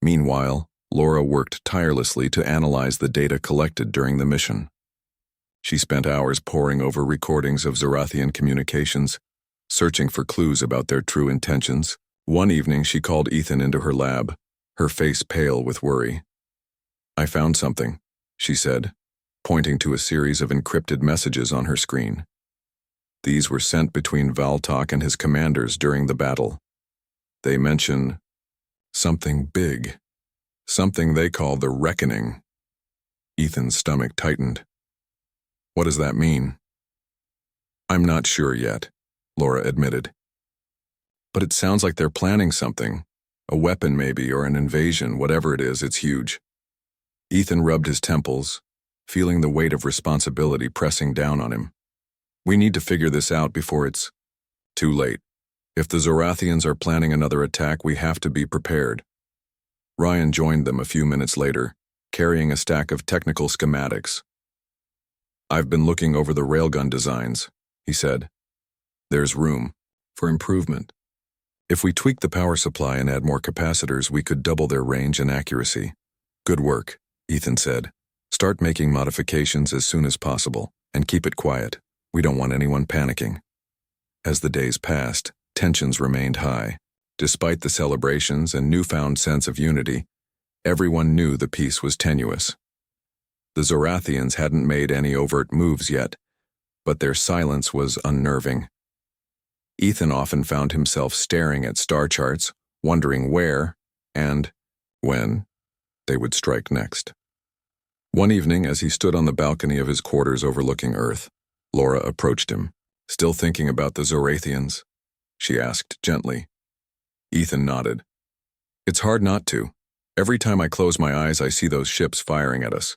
Meanwhile, Laura worked tirelessly to analyze the data collected during the mission. She spent hours poring over recordings of Zorathian communications, searching for clues about their true intentions. One evening, she called Ethan into her lab, her face pale with worry. "I found something," she said, pointing to a series of encrypted messages on her screen. These were sent between Valtok and his commanders during the battle. They mention something big, something they call the Reckoning. Ethan's stomach tightened. "What does that mean?" "I'm not sure yet," Laura admitted. "But it sounds like they're planning something. A weapon maybe, or an invasion, whatever it is, it's huge." Ethan rubbed his temples, feeling the weight of responsibility pressing down on him. "We need to figure this out before it's too late. If the Zorathians are planning another attack, we have to be prepared." Ryan joined them a few minutes later, carrying a stack of technical schematics. "I've been looking over the railgun designs," he said. "There's room for improvement. If we tweak the power supply and add more capacitors, we could double their range and accuracy." "Good work," Ethan said. "Start making modifications as soon as possible, and keep it quiet. We don't want anyone panicking." As the days passed, tensions remained high. Despite the celebrations and newfound sense of unity, everyone knew the peace was tenuous. The Zorathians hadn't made any overt moves yet, but their silence was unnerving. Ethan often found himself staring at star charts, wondering where, and when, they would strike next. One evening, as he stood on the balcony of his quarters overlooking Earth, Laura approached him. "Still thinking about the Zorathians?" she asked gently. Ethan nodded. "It's hard not to. Every time I close my eyes, I see those ships firing at us.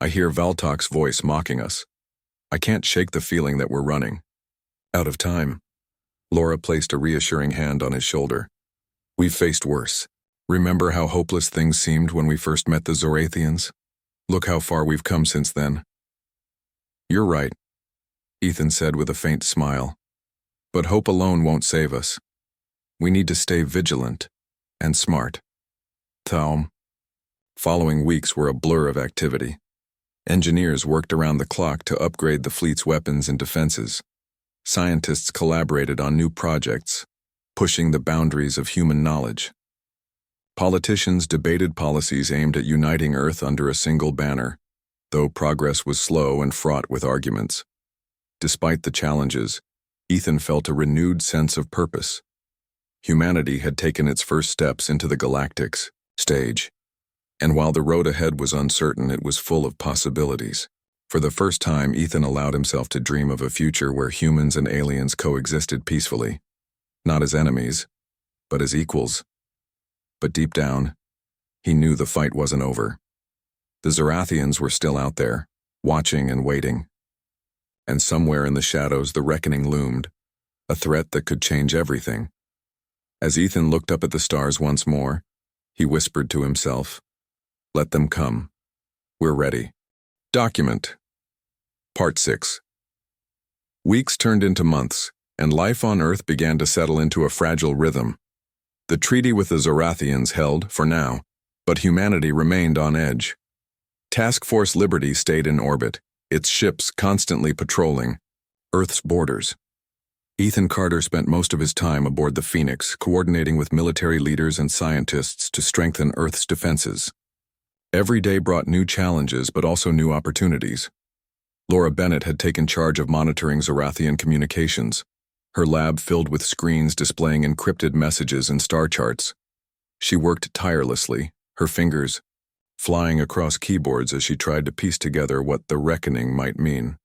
I hear Valtok's voice mocking us. I can't shake the feeling that we're running out of time." Laura placed a reassuring hand on his shoulder. "We've faced worse. Remember how hopeless things seemed when we first met the Zorathians? Look how far we've come since then." "You're right," Ethan said with a faint smile. "But hope alone won't save us. We need to stay vigilant and smart." Thaum. Following weeks were a blur of activity. Engineers worked around the clock to upgrade the fleet's weapons and defenses. Scientists collaborated on new projects, pushing the boundaries of human knowledge. Politicians debated policies aimed at uniting Earth under a single banner, though progress was slow and fraught with arguments. Despite the challenges, Ethan felt a renewed sense of purpose. Humanity had taken its first steps into the Galactic's stage, and while the road ahead was uncertain, it was full of possibilities. For the first time, Ethan allowed himself to dream of a future where humans and aliens coexisted peacefully, not as enemies, but as equals. But deep down, he knew the fight wasn't over. The Zorathians were still out there, watching and waiting. And somewhere in the shadows, the reckoning loomed, a threat that could change everything. As Ethan looked up at the stars once more, he whispered to himself, "Let them come. We're ready." Document. Part 6. Weeks turned into months, and life on Earth began to settle into a fragile rhythm. The treaty with the Zorathians held, for now, but humanity remained on edge. Task Force Liberty stayed in orbit, its ships constantly patrolling Earth's borders. Ethan Carter spent most of his time aboard the Phoenix, coordinating with military leaders and scientists to strengthen Earth's defenses. Every day brought new challenges, but also new opportunities. Laura Bennett had taken charge of monitoring Zorathian communications, her lab filled with screens displaying encrypted messages and star charts. She worked tirelessly, her fingers flying across keyboards as she tried to piece together what the reckoning might mean.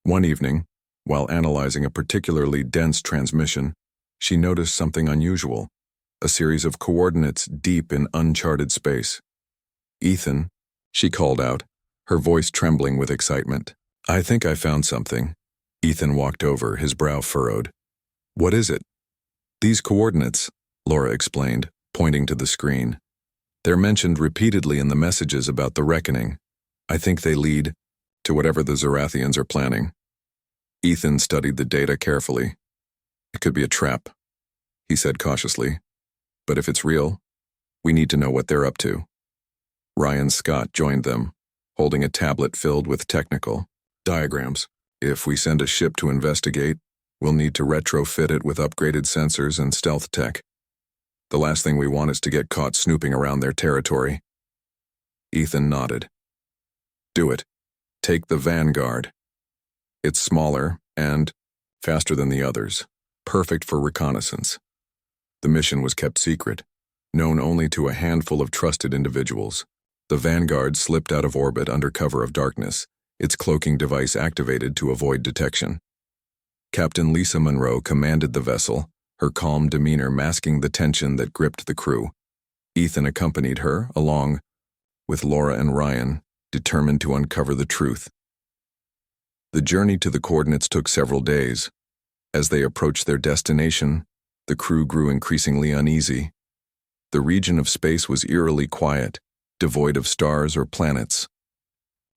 One evening, while analyzing a particularly dense transmission, she noticed something unusual, a series of coordinates deep in uncharted space. "Ethan," she called out, her voice trembling with excitement. "I think I found something." Ethan walked over, his brow furrowed. "What is it?" "These coordinates," Laura explained, pointing to the screen. "They're mentioned repeatedly in the messages about the reckoning. I think they lead to whatever the Zorathians are planning. Ethan studied the data carefully. It could be a trap, he said cautiously. But if it's real, we need to know what they're up to. Ryan Scott joined them, holding a tablet filled with technical diagrams. If we send a ship to investigate, we'll need to retrofit it with upgraded sensors and stealth tech. The last thing we want is to get caught snooping around their territory. Ethan nodded. Do it. Take the Vanguard. It's smaller and faster than the others, perfect for reconnaissance. The mission was kept secret, known only to a handful of trusted individuals. The Vanguard slipped out of orbit under cover of darkness, its cloaking device activated to avoid detection. Captain Lisa Monroe commanded the vessel, her calm demeanor masking the tension that gripped the crew. Ethan accompanied her, along with Laura and Ryan, determined to uncover the truth. The journey to the coordinates took several days. As they approached their destination, the crew grew increasingly uneasy. The region of space was eerily quiet, devoid of stars or planets.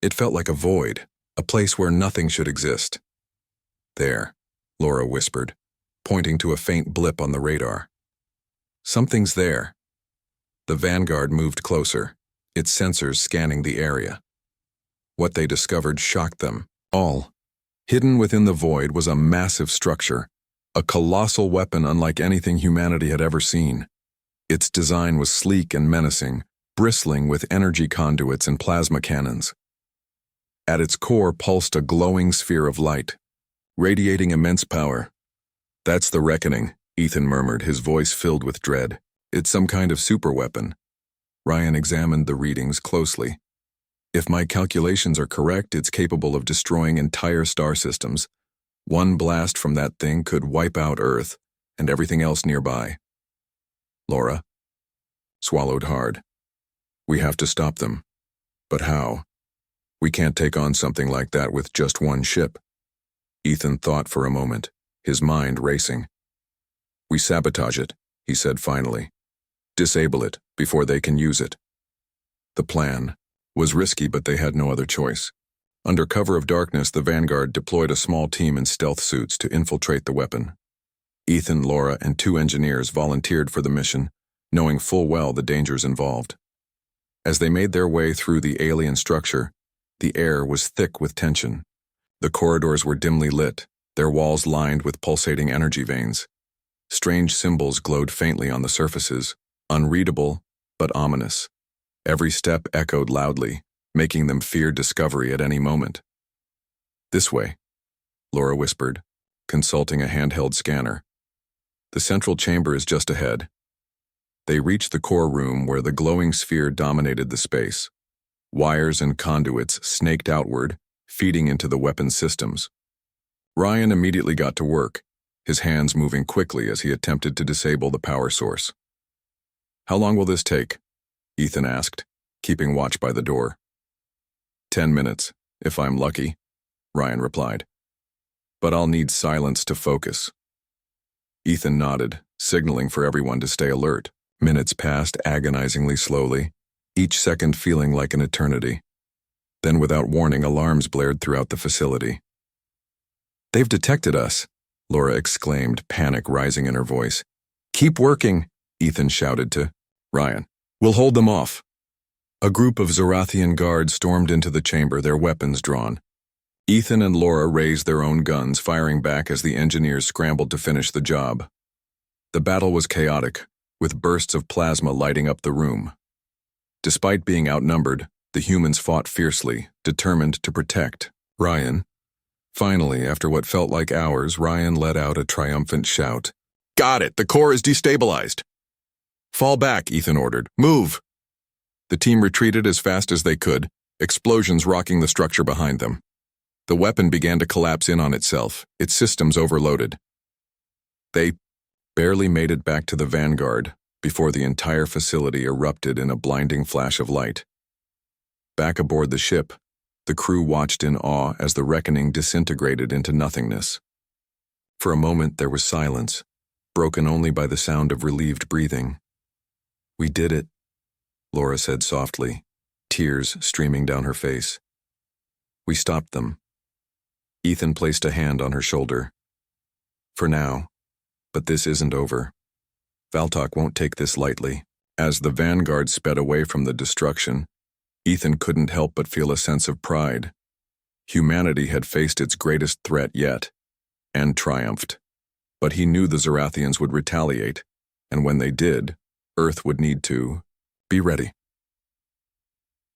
It felt like a void, a place where nothing should exist. There, Laura whispered, pointing to a faint blip on the radar. Something's there. The Vanguard moved closer, its sensors scanning the area. What they discovered shocked them all. Hidden within the void was a massive structure, a colossal weapon unlike anything humanity had ever seen. Its design was sleek and menacing, bristling with energy conduits and plasma cannons. At its core pulsed a glowing sphere of light, radiating immense power. That's the reckoning, Ethan murmured, his voice filled with dread. It's some kind of superweapon. Ryan examined the readings closely. If my calculations are correct, it's capable of destroying entire star systems. One blast from that thing could wipe out Earth and everything else nearby. Laura swallowed hard. We have to stop them. But how? We can't take on something like that with just one ship. Ethan thought for a moment, his mind racing. We sabotage it, he said finally. Disable it before they can use it. The plan was risky, but they had no other choice. Under cover of darkness, the Vanguard deployed a small team in stealth suits to infiltrate the weapon. Ethan, Laura, and 2 engineers volunteered for the mission, knowing full well the dangers involved. As they made their way through the alien structure, the air was thick with tension. The corridors were dimly lit, their walls lined with pulsating energy veins. Strange symbols glowed faintly on the surfaces, unreadable but ominous. Every step echoed loudly, making them fear discovery at any moment. This way, Laura whispered, consulting a handheld scanner. The central chamber is just ahead. They reached the core room where the glowing sphere dominated the space. Wires and conduits snaked outward, feeding into the weapons systems. Ryan immediately got to work, his hands moving quickly as he attempted to disable the power source. How long will this take? Ethan asked, keeping watch by the door. 10 minutes, if I'm lucky, Ryan replied. But I'll need silence to focus. Ethan nodded, signaling for everyone to stay alert. Minutes passed agonizingly slowly, each second feeling like an eternity. Then, without warning, alarms blared throughout the facility. They've detected us, Laura exclaimed, panic rising in her voice. Keep working, Ethan shouted to Ryan. We'll hold them off. A group of Zorathian guards stormed into the chamber, their weapons drawn. Ethan and Laura raised their own guns, firing back as the engineers scrambled to finish the job. The battle was chaotic, with bursts of plasma lighting up the room. Despite being outnumbered, the humans fought fiercely, determined to protect Ryan. Finally, after what felt like hours, Ryan let out a triumphant shout. Got it! The core is destabilized! Fall back, Ethan ordered. Move! The team retreated as fast as they could, explosions rocking the structure behind them. The weapon began to collapse in on itself, its systems overloaded. They barely made it back to the Vanguard before the entire facility erupted in a blinding flash of light. Back aboard the ship, the crew watched in awe as the reckoning disintegrated into nothingness. For a moment there was silence, broken only by the sound of relieved breathing. We did it, Laura said softly, tears streaming down her face. We stopped them. Ethan placed a hand on her shoulder. For now, but this isn't over. Valtok won't take this lightly. As the vanguard sped away from the destruction, Ethan couldn't help but feel a sense of pride. Humanity had faced its greatest threat yet, and triumphed. But he knew the Zorathians would retaliate, and when they did, Earth would need to be ready.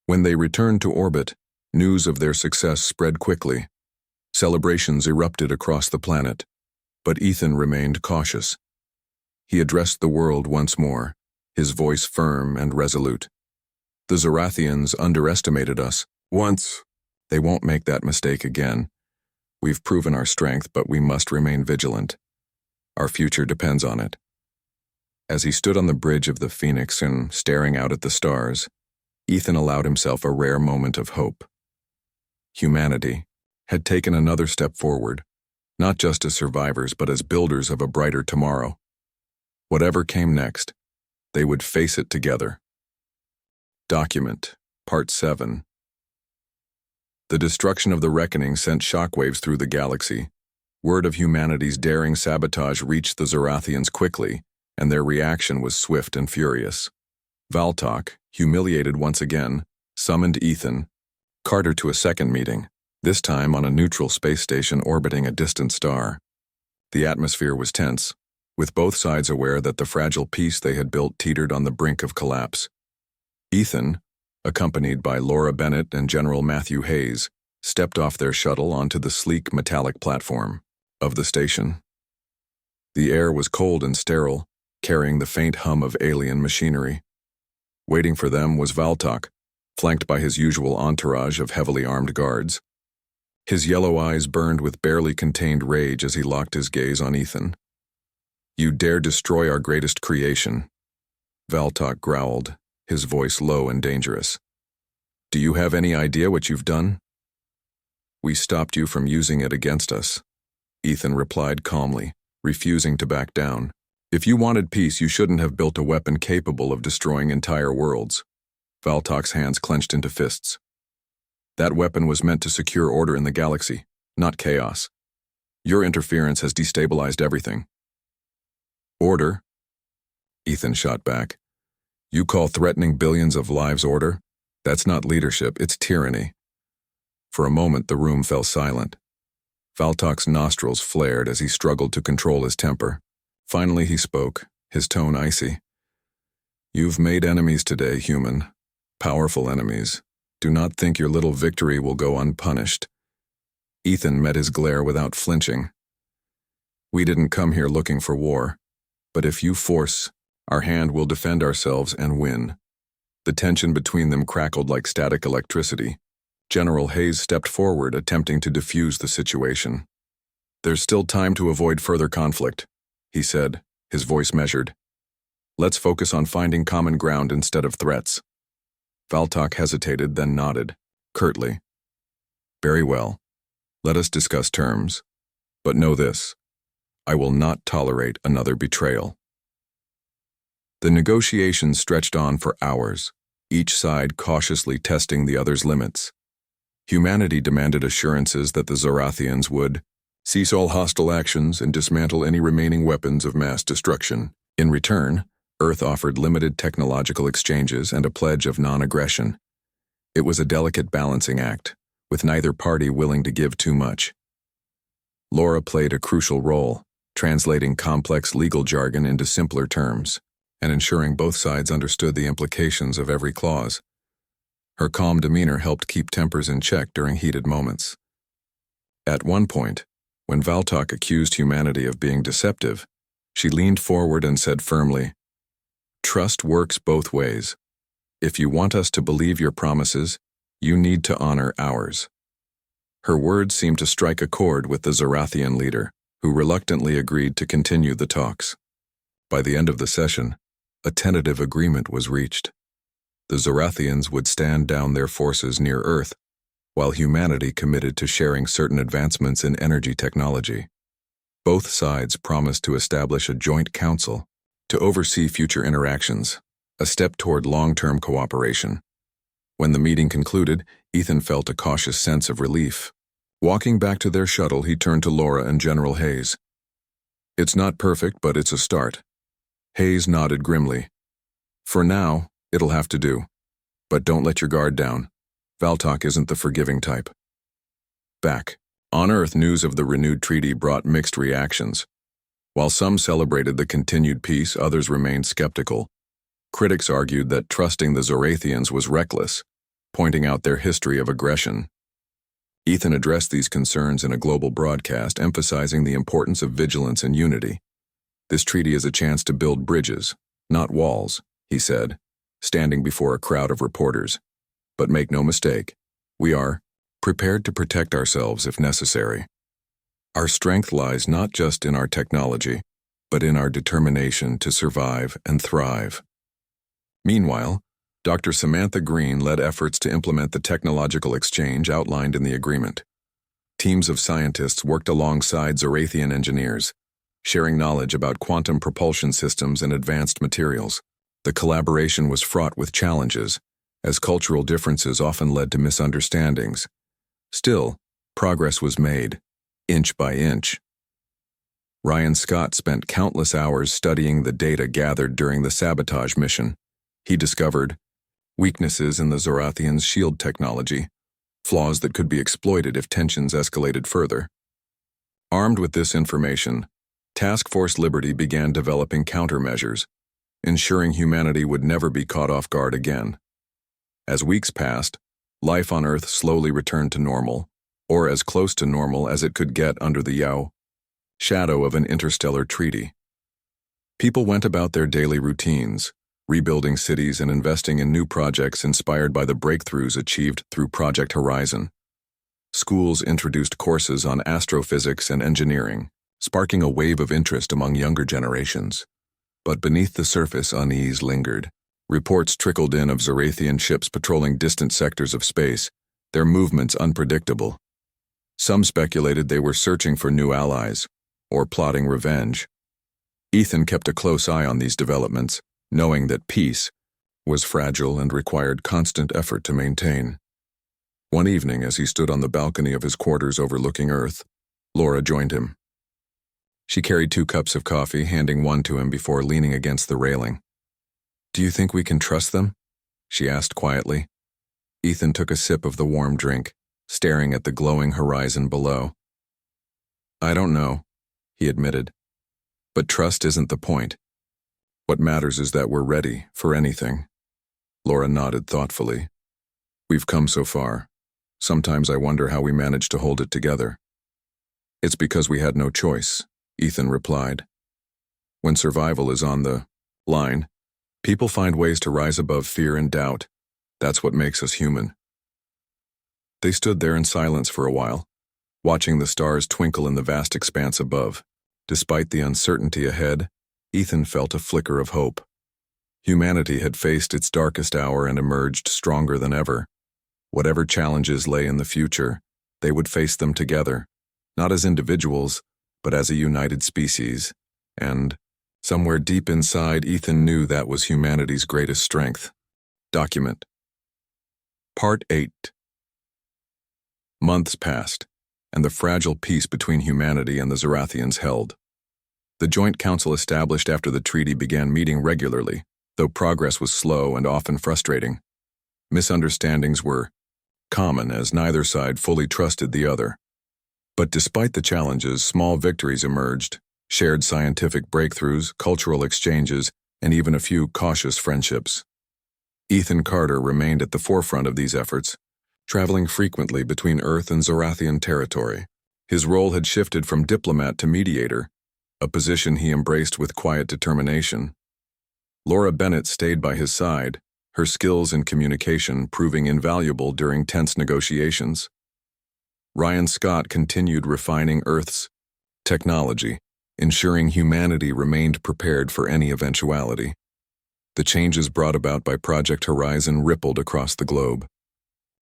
When they returned to orbit, news of their success spread quickly. Celebrations erupted across the planet, but Ethan remained cautious. He addressed the world once more, his voice firm and resolute. The Zorathians underestimated us once. They won't make that mistake again. We've proven our strength, but we must remain vigilant. Our future depends on it. As he stood on the bridge of the Phoenix and staring out at the stars, Ethan allowed himself a rare moment of hope. Humanity had taken another step forward, not just as survivors but as builders of a brighter tomorrow. Whatever came next, they would face it together. Document, Part 7. The destruction of the Reckoning sent shockwaves through the galaxy. Word of humanity's daring sabotage reached the Zorathians quickly, and their reaction was swift and furious. Valtok, humiliated once again, summoned Ethan, Carter to a second meeting, this time on a neutral space station orbiting a distant star. The atmosphere was tense, with both sides aware that the fragile peace they had built teetered on the brink of collapse. Ethan, accompanied by Laura Bennett and General Matthew Hayes, stepped off their shuttle onto the sleek metallic platform of the station. The air was cold and sterile, carrying the faint hum of alien machinery. Waiting for them was Valtok, flanked by his usual entourage of heavily armed guards. His yellow eyes burned with barely contained rage as he locked his gaze on Ethan. "You dare destroy our greatest creation," Valtok growled, his voice low and dangerous. "Do you have any idea what you've done?" "We stopped you from using it against us," Ethan replied calmly, refusing to back down. "If you wanted peace, you shouldn't have built a weapon capable of destroying entire worlds." Valtok's hands clenched into fists. "That weapon was meant to secure order in the galaxy, not chaos. Your interference has destabilized everything." "Order?" Ethan shot back. "You call threatening billions of lives order? That's not leadership, it's tyranny." For a moment, the room fell silent. Valtok's nostrils flared as he struggled to control his temper. Finally he spoke, his tone icy. "You've made enemies today, human. Powerful enemies. Do not think your little victory will go unpunished." Ethan met his glare without flinching. "We didn't come here looking for war, but if you force, our hand will defend ourselves and win." The tension between them crackled like static electricity. General Hayes stepped forward, attempting to defuse the situation. "There's still time to avoid further conflict," he said, his voice measured. "Let's focus on finding common ground instead of threats." Valtok hesitated, then nodded, curtly. "Very well. Let us discuss terms. But know this, I will not tolerate another betrayal." The negotiations stretched on for hours, each side cautiously testing the other's limits. Humanity demanded assurances that the Zorathians would cease all hostile actions and dismantle any remaining weapons of mass destruction. In return, Earth offered limited technological exchanges and a pledge of non-aggression. It was a delicate balancing act, with neither party willing to give too much. Laura played a crucial role, translating complex legal jargon into simpler terms, and ensuring both sides understood the implications of every clause. Her calm demeanor helped keep tempers in check during heated moments. At one point, when Valtok accused humanity of being deceptive, she leaned forward and said firmly, "Trust works both ways. If you want us to believe your promises, you need to honor ours." Her words seemed to strike a chord with the Zorathian leader, who reluctantly agreed to continue the talks. By the end of the session, a tentative agreement was reached. The Zorathians would stand down their forces near Earth, while humanity committed to sharing certain advancements in energy technology. Both sides promised to establish a joint council to oversee future interactions, a step toward long-term cooperation. When the meeting concluded, Ethan felt a cautious sense of relief. Walking back to their shuttle, he turned to Laura and General Hayes. "It's not perfect, but it's a start." Hayes nodded grimly. "For now, it'll have to do. But don't let your guard down. Valtok isn't the forgiving type." Back on Earth, news of the renewed treaty brought mixed reactions. While some celebrated the continued peace, others remained skeptical. Critics argued that trusting the Zorathians was reckless, pointing out their history of aggression. Ethan addressed these concerns in a global broadcast, emphasizing the importance of vigilance and unity. "This treaty is a chance to build bridges, not walls," he said, standing before a crowd of reporters. "But make no mistake, we are prepared to protect ourselves if necessary. Our strength lies not just in our technology, but in our determination to survive and thrive." Meanwhile, Dr. Samantha Green led efforts to implement the technological exchange outlined in the agreement. Teams of scientists worked alongside Zorathian engineers, sharing knowledge about quantum propulsion systems and advanced materials. The collaboration was fraught with challenges, as cultural differences often led to misunderstandings. Still, progress was made, inch by inch. Ryan Scott spent countless hours studying the data gathered during the sabotage mission. He discovered weaknesses in the Zorathians' shield technology, flaws that could be exploited if tensions escalated further. Armed with this information, Task Force Liberty began developing countermeasures, ensuring humanity would never be caught off guard again. As weeks passed, life on Earth slowly returned to normal, or as close to normal as it could get under the shadow of an interstellar treaty. People went about their daily routines, rebuilding cities and investing in new projects inspired by the breakthroughs achieved through Project Horizon. Schools introduced courses on astrophysics and engineering, sparking a wave of interest among younger generations. But beneath the surface, unease lingered. Reports trickled in of Zorathian ships patrolling distant sectors of space, their movements unpredictable. Some speculated they were searching for new allies, or plotting revenge. Ethan kept a close eye on these developments, knowing that peace was fragile and required constant effort to maintain. One evening, as he stood on the balcony of his quarters overlooking Earth, Laura joined him. She carried 2 cups of coffee, handing one to him before leaning against the railing. "Do you think we can trust them?" she asked quietly. Ethan took a sip of the warm drink, staring at the glowing horizon below. "I don't know," he admitted. "But trust isn't the point. What matters is that we're ready for anything." Laura nodded thoughtfully. "We've come so far. Sometimes I wonder how we managed to hold it together." "It's because we had no choice," Ethan replied. "When survival is on the line, people find ways to rise above fear and doubt. That's what makes us human." They stood there in silence for a while, watching the stars twinkle in the vast expanse above. Despite the uncertainty ahead, Ethan felt a flicker of hope. Humanity had faced its darkest hour and emerged stronger than ever. Whatever challenges lay in the future, they would face them together, not as individuals, but as a united species. And, somewhere deep inside, Ethan knew that was humanity's greatest strength. Document. Part 8. Months passed, and the fragile peace between humanity and the Zorathians held. The Joint Council established after the treaty began meeting regularly, though progress was slow and often frustrating. Misunderstandings were common as neither side fully trusted the other. But despite the challenges, small victories emerged: shared scientific breakthroughs, cultural exchanges, and even a few cautious friendships. Ethan Carter remained at the forefront of these efforts, traveling frequently between Earth and Zorathian territory. His role had shifted from diplomat to mediator, a position he embraced with quiet determination. Laura Bennett stayed by his side, her skills in communication proving invaluable during tense negotiations. Ryan Scott continued refining Earth's technology, ensuring humanity remained prepared for any eventuality. The changes brought about by Project Horizon rippled across the globe.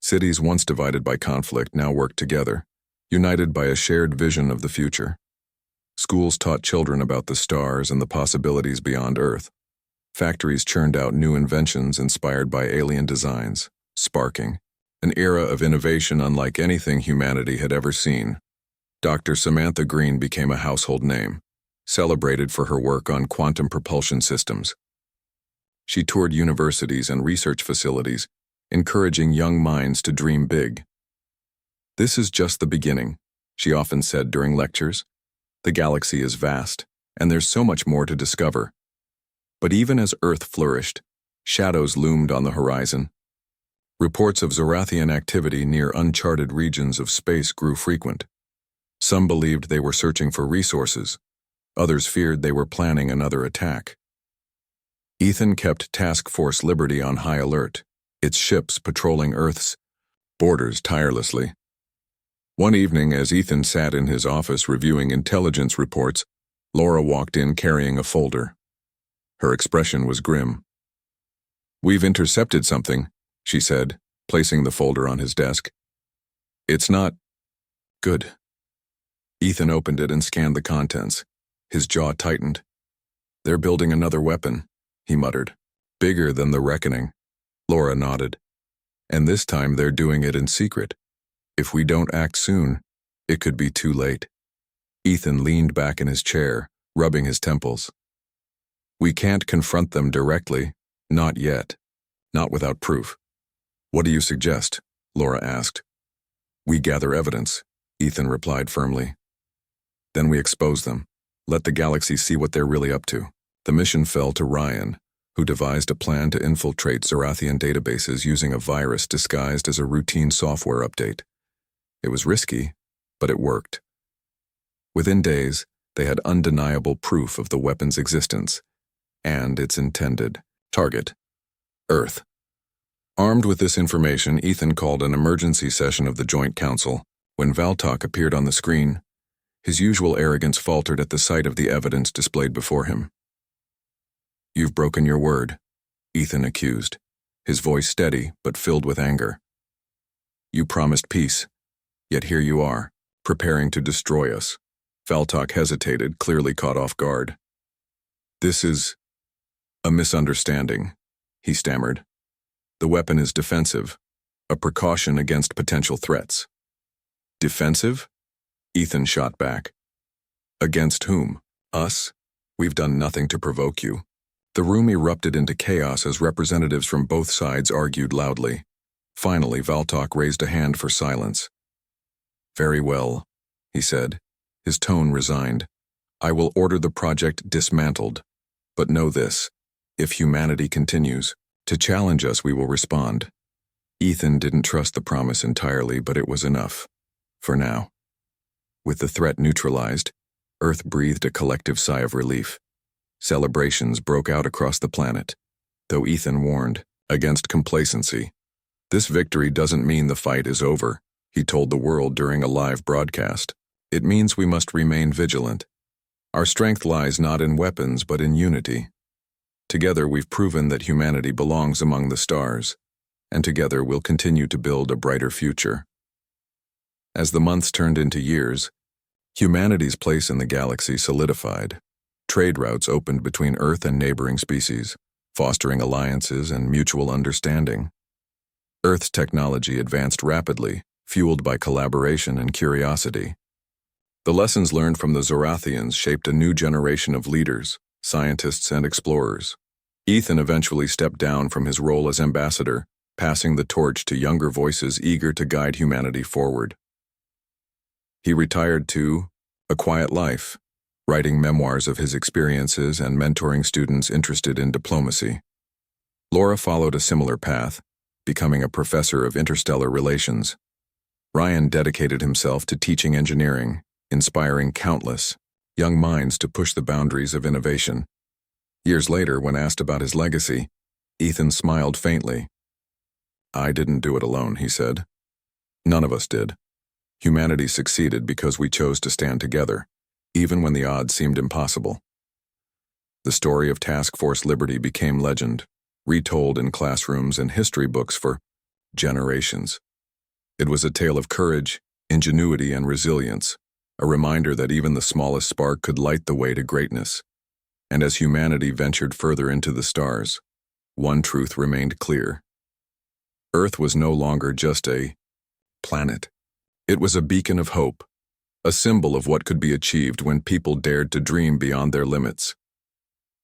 Cities once divided by conflict now worked together, united by a shared vision of the future. Schools taught children about the stars and the possibilities beyond Earth. Factories churned out new inventions inspired by alien designs. sparking, an era of innovation unlike anything humanity had ever seen. Dr. Samantha Green became a household name, celebrated for her work on quantum propulsion systems. She toured universities and research facilities, encouraging young minds to dream big. "This is just the beginning," she often said during lectures. "The galaxy is vast, and there's so much more to discover." But even as Earth flourished, shadows loomed on the horizon. Reports of Zorathian activity near uncharted regions of space grew frequent. Some believed they were searching for resources. Others feared they were planning another attack. Ethan kept Task Force Liberty on high alert, its ships patrolling Earth's borders tirelessly. One evening, as Ethan sat in his office reviewing intelligence reports, Laura walked in carrying a folder. Her expression was grim. "We've intercepted something," she said, placing the folder on his desk. "It's not good." Ethan opened it and scanned the contents. His jaw tightened. "They're building another weapon," he muttered. "Bigger than the Reckoning." Laura nodded. "And this time they're doing it in secret. If we don't act soon, it could be too late." Ethan leaned back in his chair, rubbing his temples. "We can't confront them directly, not yet. Not without proof." "What do you suggest?" Laura asked. "We gather evidence," Ethan replied firmly. "Then we expose them. Let the galaxy see what they're really up to." The mission fell to Ryan, who devised a plan to infiltrate Zorathian databases using a virus disguised as a routine software update. It was risky, but it worked. Within days, they had undeniable proof of the weapon's existence and its intended target, Earth. Armed with this information, Ethan called an emergency session of the Joint Council. When Valtok appeared on the screen, his usual arrogance faltered at the sight of the evidence displayed before him. "You've broken your word," Ethan accused, his voice steady but filled with anger. "You promised peace, yet here you are, preparing to destroy us." Valtok hesitated, clearly caught off guard. "This is a misunderstanding," he stammered. "The weapon is defensive, a precaution against potential threats." "Defensive?" Ethan shot back. "Against whom? Us? We've done nothing to provoke you." The room erupted into chaos as representatives from both sides argued loudly. Finally, Valtok raised a hand for silence. "Very well," he said, his tone resigned. "I will order the project dismantled. But know this, if humanity continues to challenge us, we will respond." Ethan didn't trust the promise entirely, but it was enough. For now. With the threat neutralized, Earth breathed a collective sigh of relief. Celebrations broke out across the planet, though Ethan warned against complacency. "This victory doesn't mean the fight is over," he told the world during a live broadcast. "It means we must remain vigilant. Our strength lies not in weapons but in unity. Together we've proven that humanity belongs among the stars, and together we'll continue to build a brighter future." As the months turned into years, humanity's place in the galaxy solidified. Trade routes opened between Earth and neighboring species, fostering alliances and mutual understanding. Earth's technology advanced rapidly, fueled by collaboration and curiosity. The lessons learned from the Zorathians shaped a new generation of leaders, scientists, and explorers. Ethan eventually stepped down from his role as ambassador, passing the torch to younger voices eager to guide humanity forward. He retired to a quiet life, writing memoirs of his experiences and mentoring students interested in diplomacy. Laura followed a similar path, becoming a professor of interstellar relations. Ryan dedicated himself to teaching engineering, inspiring countless young minds to push the boundaries of innovation. Years later, when asked about his legacy, Ethan smiled faintly. "I didn't do it alone," he said. "None of us did. Humanity succeeded because we chose to stand together, even when the odds seemed impossible." The story of Task Force Liberty became legend, retold in classrooms and history books for generations. It was a tale of courage, ingenuity, and resilience, a reminder that even the smallest spark could light the way to greatness. And as humanity ventured further into the stars, one truth remained clear. Earth was no longer just a planet. It was a beacon of hope, a symbol of what could be achieved when people dared to dream beyond their limits.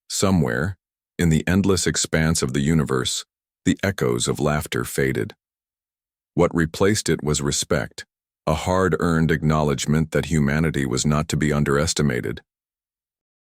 Somewhere, in the endless expanse of the universe, the echoes of laughter faded. What replaced it was respect, a hard-earned acknowledgement that humanity was not to be underestimated,